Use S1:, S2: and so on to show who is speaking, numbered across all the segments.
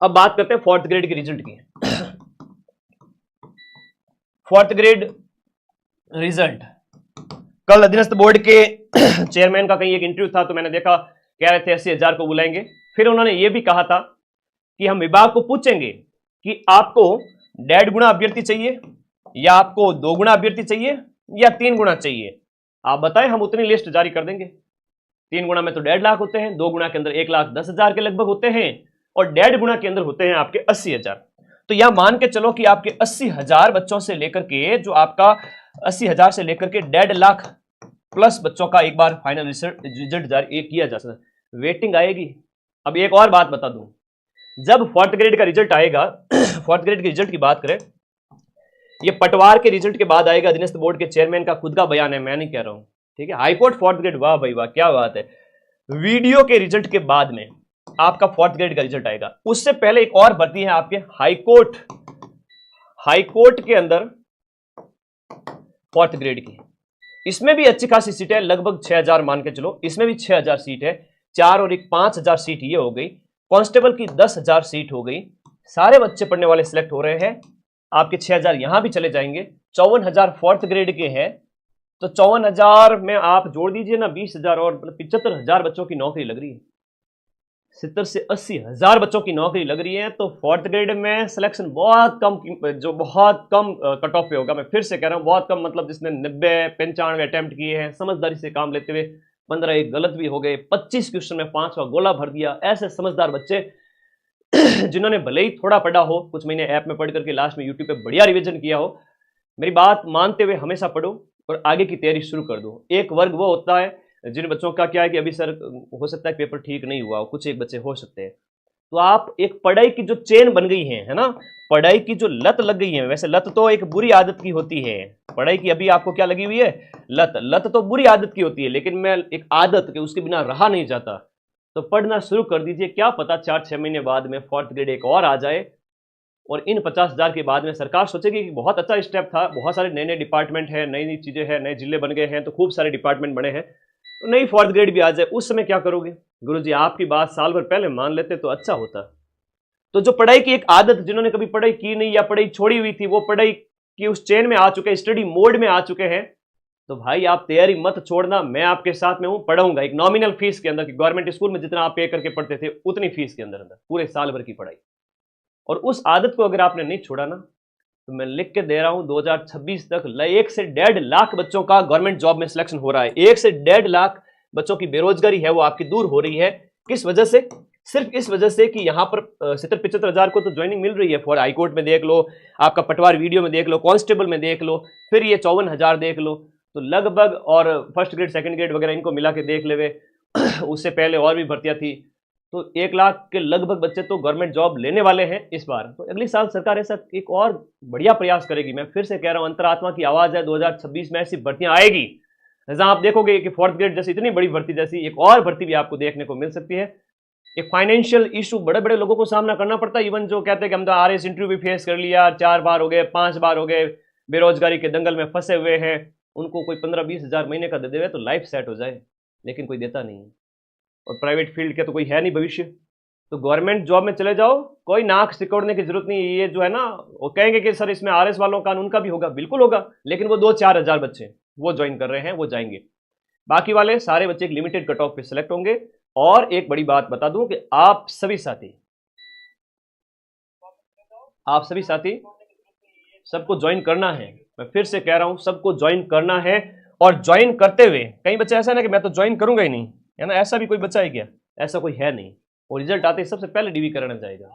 S1: अब बात करते हैं फोर्थ ग्रेड के रिजल्ट की। फोर्थ ग्रेड रिजल्ट, कल अधीनस्थ बोर्ड के चेयरमैन का कहीं एक इंटरव्यू था, तो मैंने देखा कह रहे थे 80,000 को बुलाएंगे। फिर उन्होंने ये भी कहा था कि हम विभाग को पूछेंगे कि आपको 1.5 गुना अभ्यर्थी चाहिए या आपको 2 गुना अभ्यर्थी चाहिए या 3 गुना चाहिए, आप बताएं, हम उतनी लिस्ट जारी कर देंगे। 3 गुना में तो 1.5 लाख होते हैं, 2 गुना के अंदर 1,10,000 के लगभग होते हैं और 1.5 गुना के अंदर होते हैं आपके 80,000। तो यह मान के चलो कि आपके 80,000 बच्चों से लेकर के जो आपका 80,000 से लेकर के 1.5 लाख प्लस बच्चों का एक बार फाइनल रिजल्ट जारी किया जा सकता है। वेटिंग आएगी। अब एक और बात बता दूं, जब फोर्थ ग्रेड का रिजल्ट आएगा, फोर्थ ग्रेड के रिजल्ट की बात करें, ये पटवार के रिजल्ट के बाद आएगा। अधीनस्थ बोर्ड के चेयरमैन का खुद का बयान है, मैं नहीं कह रहा हूं, ठीक है। हाईकोर्ट फोर्थ ग्रेड, वाह भाई वाह, क्या बात है। वीडियो के रिजल्ट के बाद में आपका फोर्थ ग्रेड का रिजल्ट आएगा। उससे पहले एक और भर्ती है आपके हाईकोर्ट, हाईकोर्ट के अंदर फोर्थ ग्रेड की। इसमें भी अच्छी खासी सीट है, लगभग 6,000 मान के चलो, इसमें भी 6,000 सीट है। 4 और 1 5,000 सीट ये हो गई। कांस्टेबल की 10,000 सीट हो गई। सारे बच्चे पढ़ने वाले सिलेक्ट हो रहे हैं। आपके 6,000 यहां भी चले जाएंगे। 54,000 फोर्थ ग्रेड के हैं, तो 54,000 में आप जोड़ दीजिए ना 20,000 और 75,000 बच्चों की नौकरी लग रही है। 70 से 80,000 बच्चों की नौकरी लग रही है। तो फोर्थ ग्रेड में सिलेक्शन बहुत कम, जो बहुत कम कट ऑफ पे होगा। मैं फिर से कह रहा हूं बहुत कम, मतलब जिसने 90-95 अटेम्प्ट किए हैं, समझदारी से काम लेते हुए 15 एक गलत भी हो गए, 25 क्वेश्चन में 5 का गोला भर दिया, ऐसे समझदार बच्चे जिन्होंने भले ही थोड़ा पढ़ा हो, कुछ महीने ऐप में पढ़ करके लास्ट में यूट्यूब पे बढ़िया रिवीजन किया हो, मेरी बात मानते हुए हमेशा पढ़ो और आगे की तैयारी शुरू कर दो। एक वर्ग वो होता है जिन बच्चों का क्या है कि अभी सर हो सकता है पेपर ठीक नहीं हुआ, कुछ एक बच्चे हो सकते हैं, तो आप एक पढ़ाई की जो चेन बन गई है ना, पढ़ाई की जो लत लग गई है, वैसे लत तो एक बुरी आदत की होती है, पढ़ाई की अभी आपको क्या लगी हुई है, लत। लत तो बुरी आदत की होती है, लेकिन मैं एक आदत के उसके बिना रहा नहीं जाता, तो पढ़ना शुरू कर दीजिए। क्या पता 4-6 महीने बाद में फोर्थ ग्रेड एक और आ जाए और इन 50,000 के बाद में सरकार सोचेगी कि बहुत अच्छा स्टेप था, बहुत सारे नए नए डिपार्टमेंट है, नई नई चीजें हैं, नए जिले बन गए हैं, तो खूब सारे डिपार्टमेंट बने हैं, तो नई फोर्थ ग्रेड भी आ जाए। उस समय क्या करोगे? गुरुजी आपकी बात साल भर पहले मान लेते तो अच्छा होता। तो जो पढ़ाई की एक आदत, जिन्होंने कभी पढ़ाई की नहीं या पढ़ाई छोड़ी हुई थी, वो पढ़ाई की उस चेन में आ चुके हैं, स्टडी मोड में आ चुके हैं, तो भाई आप तैयारी मत छोड़ना, मैं आपके साथ में हूं, पढ़ाऊंगा एक नॉमिनल फीस के अंदर, कि गवर्नमेंट स्कूल में जितना आप पे करके पढ़ते थे उतनी फीस के अंदर अंदर पूरे साल भर की पढ़ाई। और उस आदत को अगर आपने नहीं छोड़ा ना, तो मैं लिख के दे रहा हूं 2026 तक 1 से 1.5 लाख बच्चों का गवर्नमेंट जॉब में सिलेक्शन हो रहा है। 1 से 1.5 लाख बच्चों की बेरोजगारी है वो आपकी दूर हो रही है। किस वजह से? सिर्फ इस वजह से कि यहां पर 70-75 को तो ज्वाइनिंग मिल रही है। फॉर हाईकोर्ट में देख लो, आपका पटवार वीडियो में देख लो, कांस्टेबल में देख लो, फिर ये 54,000 देख लो, तो लगभग, और फर्स्ट ग्रेड सेकंड ग्रेड वगैरह इनको मिला के देख ले, उससे पहले और भी भर्तियां थी, तो 1 लाख के लगभग बच्चे तो गवर्नमेंट जॉब लेने वाले हैं इस बार। तो अगली साल सरकार ऐसा एक और बढ़िया प्रयास करेगी। मैं फिर से कह रहा हूं, अंतरात्मा की आवाज है, 2026 में ऐसी भर्तियां आएगी जहां आप देखोगे कि फोर्थ ग्रेड जैसी इतनी बड़ी भर्ती जैसी एक और भर्ती भी आपको देखने को मिल सकती है। एक फाइनेंशियल इशू बड़े बड़े लोगों को सामना करना पड़ता है, इवन जो कहते हैं कि हम तो आरएस इंटरव्यू भी फेस कर लिया, 4 बार हो गए, 5 बार हो गए, बेरोजगारी के दंगल में फंसे हुए हैं, उनको कोई 15-20 हजार महीने का दे देवे तो लाइफ सेट हो जाए, लेकिन कोई देता नहीं है। और प्राइवेट फील्ड के तो कोई है नहीं भविष्य, तो गवर्नमेंट जॉब में चले जाओ, कोई नाक सिकोड़ने की जरूरत नहीं। ये जो है ना, वो कहेंगे कि सर इसमें आरएस वालों का उनका भी होगा, बिल्कुल होगा, लेकिन वो 2-4 हजार बच्चे वो ज्वाइन कर रहे हैं, वो जाएंगे। बाकी वाले सारे बच्चे एक लिमिटेड कट ऑफ पे सिलेक्ट होंगे। और एक बड़ी बात बता दूं कि आप सभी साथी सबको ज्वाइन करना है। मैं फिर से कह रहा हूं, सबको ज्वाइन करना है। और ज्वाइन करते हुए कई बच्चे ऐसा ना कि मैं तो ज्वाइन करूंगा ही नहीं, है ना, ऐसा भी कोई बच्चा है क्या? ऐसा कोई है नहीं। और रिजल्ट आते ही सबसे पहले डीवी कराने जाएगा।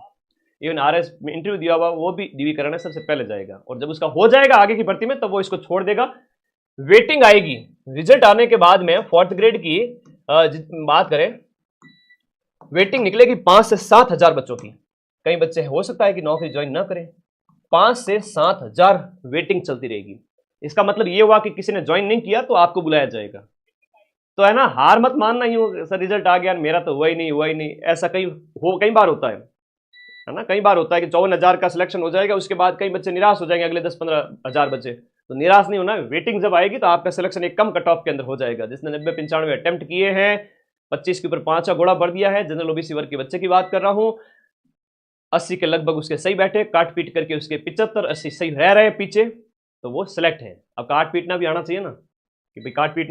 S1: इवन आरएस में इंटरव्यू दिया हुआ वो भी डीवी कराने सबसे पहले जाएगा, और जब उसका हो जाएगा आगे की भर्ती में तब वो इसको छोड़ देगा। वेटिंग आएगी रिजल्ट आने के बाद में। फोर्थ ग्रेड की बात करें, वेटिंग निकलेगी 5 से 7 हजार बच्चों की। कई बच्चे हो सकता है कि नौकरी ज्वाइन ना करें, 5 से 7 हजार वेटिंग चलती रहेगी। इसका मतलब ये हुआ कि किसी ने ज्वाइन नहीं किया तो आपको बुलाया जाएगा। तो है ना, हार मत मानना ही हो सर रिजल्ट आ गया मेरा तो हुआ ही नहीं, ऐसा कई बार होता है ना, कई बार होता है कि 54,000 का सिलेक्शन हो जाएगा, उसके बाद कई बच्चे निराश हो जाएंगे, अगले 10-15 हजार बच्चे। तो निराश नहीं होना, वेटिंग जब आएगी तो आपका सिलेक्शन एक कम कट ऑफ के अंदर हो जाएगा। जिसने 90-95 अटेम्प्ट किए हैं, 25 के ऊपर 5 का घोड़ा भर दिया है, जनरल ओबीसी वर्ग के बच्चे की बात कर रहा हूं, 80 के लगभग उसके सही बैठे, काट पीट करके उसके 75 80 सही रह रहे हैं पीछे, तो वो सिलेक्ट है। अब काट पीटना भी आना चाहिए ना कि भाई काट पीटना